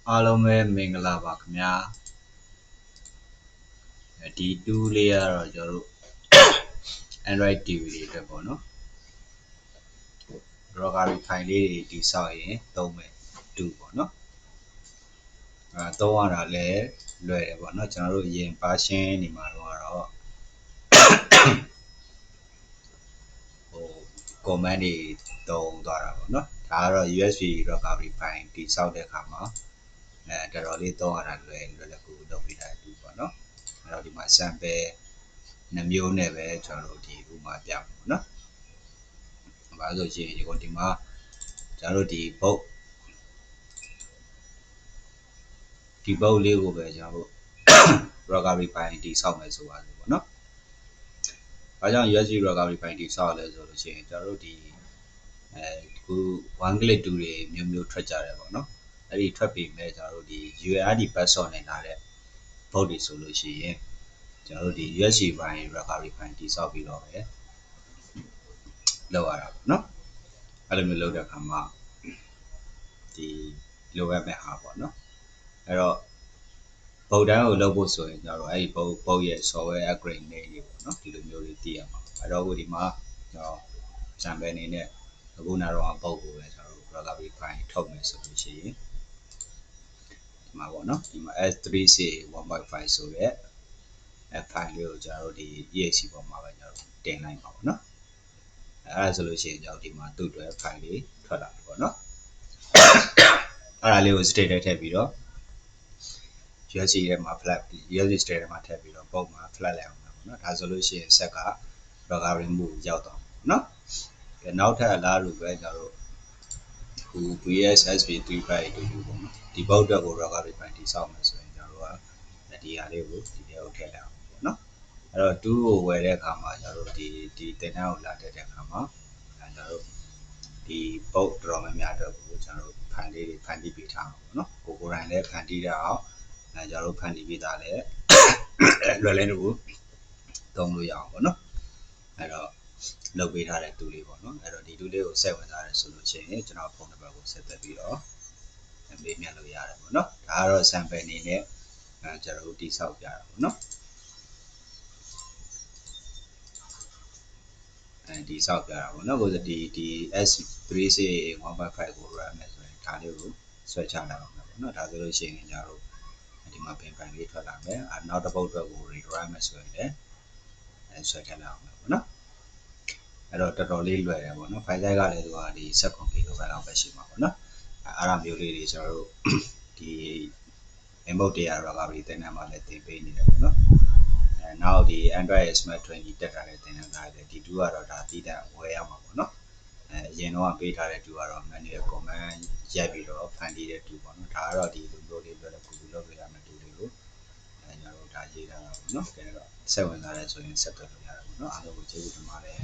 အားလုံးပဲမင်္ဂလာပါခင်ဗျာဒီတူးလေးကတော့ကျွန်တော်တို့ Android TV တွေအတွက်ပေါ့နော် Rogari file လေးတွေတိဆောက်ရင်သုံးမယ်တူးပေါ့နော်သုံးရတာလည်းလွယ်တယ်ပေါ့နော်ကျွန်တော်တို့အရင် version နေမှာတော့command တွေသုံးသွားတာပေါ့နော်ဒါကတော့ USB Rogari file တိဆောက်တဲ့အခါမှာတော်တော်လေးသုံးရတာလွယ်ကူလုပ်ပေးတာတူပေါ့နော်အဲ့တော့ဒီမှာ sample 2မျိုးနဲ့ပဲကျွန်တော်တို့ဒီဥမာပြပါပေါ့နော်ဘာလို့ဆိုရင်ဒီမှာကျွန်တော်တို့ဒီဘုတ်လေးကိုပဲကျွန်တော်တို့ Rogari file တိဆောက်မယ်ဆိုပါစို့ပေါ့နော်။ဘာကြောင့် USB Rogari file တိဆောက်လဲဆိုလို့ရှိရင်ကျွန်တော်တို့ဒီခု one click 2တွေမျိုးထွက်ကြတယ်ပေါ့နော်။အဲ့ဒီထွက်ပြီးမဲ့ကျွန်တော်တို့ဒီ UART password နဲ့လာတဲ့ဘုတ်တွေဆိုလို့ရှိရင်ကျွန်တော်တို့ဒီ USB file Rogari file တိဆောက်ပြီးတော့ပဲလောက်ရတာပေါ့နော်။အဲ့လိုမျိုးလုပ်တဲ့အခါမှာဒီလိုရမယ့်ဟာပေါ့နော်။အဲ့တော့ဘုတ်တိုင်းကိုလုပ်ဖို့ဆိုရင်ကျွန်တော်တို့အဲ့ဒီဘုတ်ရဲ့ software upgrade တွေပေါ့နော်ဒီလိုမျိုးတွေသိရမှာအဲ့တော့ဒီမှာကျွန်တော် sample အနေနဲ့အခုနာတော့ဘုတ်ကိုပဲကျွန်တော်တို့ Rogari file ထုတ်မယ်ဆိုလို့ရှိရင်ဒီမှာပေါ့နော်ဒီမှာ S3C 1.5 ဆိုတဲ့file လေးကိုကျွန်တော်တို့ဒီ exe ပေါ်မှာပဲကျွန်တော်တို့တင်လိုက်ပါပေါ့နော်အဲ့ဒါဆိုလို့ရှိရင်ကျွန်တော်ဒီမှာသူ့အတွက် file လေးထွက်လာပြီပေါ့နော်အဲ့ဒါလေးကို state ထည့်ပြီးတော့USB ထဲမှာ flat USB state ထဲမှာထည့်ပြီးတော့ပုံမှာ flat လိုက်အောင်ပါပေါ့နော်ဒါဆိုလို့ရှိရင်ဆက်က Rogari move ရောက်တော့ပေါ့နော်နောက်ထပ်အလားတူပဲကျွန်တော်တို့ခု VSSB3522 ပေါ့နော်ဒီဘုတ်အတွက်ကို Rogari file တိဆောက်မယ်ဆိုရင်ကျွန်တော်တို့ကဒီဟာလေးကိုဒီထဲကိုထည့်လိုက်အောင်ပေါ့နော်အဲ့တော့2ကိုဝယ်တဲ့အခါမှာကျွန်တော်တို့ဒီတင်တန်းကိုလာတက်တဲ့အခါမှာကျွန်တော်တို့ဒီဘုတ်တော်များများအတွက်ကိုကျွန်တော်တို့ဖန်တီးပေးထားအောင်ပေါ့နော်ကိုယ်တိုင်လည်းဖန်တီးရအောင်ကျွန်တော်တို့ဖန်တီးပေးတာလည်းလွယ်လင်းလို့သုံးလို့ရအောင်ပေါ့နော်အဲ့တော့လုပ်ပေးထားတဲ့တူလေးပေါ့နော်အဲ့တော့ဒီတူလေးကိုဆက်ဝင်ထားတယ်ဆိုလို့ရှိရင်ကျွန်တော်ဖုန်းနံပါတ်ကိုဆက်သွယ်ပြီးတော့မေးမြန်းလို့ရတယ်ပေါ့နော်ဒါကတော့ sample အနေနဲ့ကျွန်တော်တို့တိဆောက်ပြတာပေါ့နော်ဒီဆောက်ပြတာပေါ့နော်ကိုဒီ S3C 1.5 ကို run မယ်ဆိုရင်ဒါလေးကိုဆွဲချလိုက်အောင်ပေါ့နော်ဒါဆိုလို့ရှိရင်ကျွန်တော်တို့ဒီမှာပင်ပန်လေးထွက်လာမယ်နောက်တစ်ပုတ်အတွက်ကို run မယ်ဆိုရင်လည်းဆွဲထည့်လိုက်အောင်ပေါ့နော်အဲ့တော့တော်တော်လေးလွယ်တယ်ပေါ့နော် file size ကလည်းသူကဒီ7 KB လောက်ပဲရှိမှာပေါ့နော်အဲ့ဒါမျိုးလေးတွေကျွန်တော်တို့ဒီ input တွေ Rogari သင်တန်းမှာလည်းသင်ပေးနေတယ်ပေါ့နော်နောက်ဒီ Android Smart 20တက်ထားတဲ့သင်တန်းသားတွေဒီ2ကတော့ဒါတည်တံ့ဝယ်ရမှာပေါ့နော်အရင်တော့ပေးထားတဲ့2ကတော့ manual command ရိုက်ပြီးတော့ဖန်တီးတဲ့2ပေါ့နော်ဒါကတော့ဒီလိုမျိုးလေးလွယ်ကူလုပ်ပေးရမယ့်2လေးကိုကျွန်တော်တို့ဒါရေးထားတာပေါ့နော်ကဲတော့ဆက်ဝင်လာတယ်ဆိုရင်ဆက်သွယ်လို့ရတယ်ပေါ့နော်အားလုံးကိုကျေးဇူးတင်ပါတယ်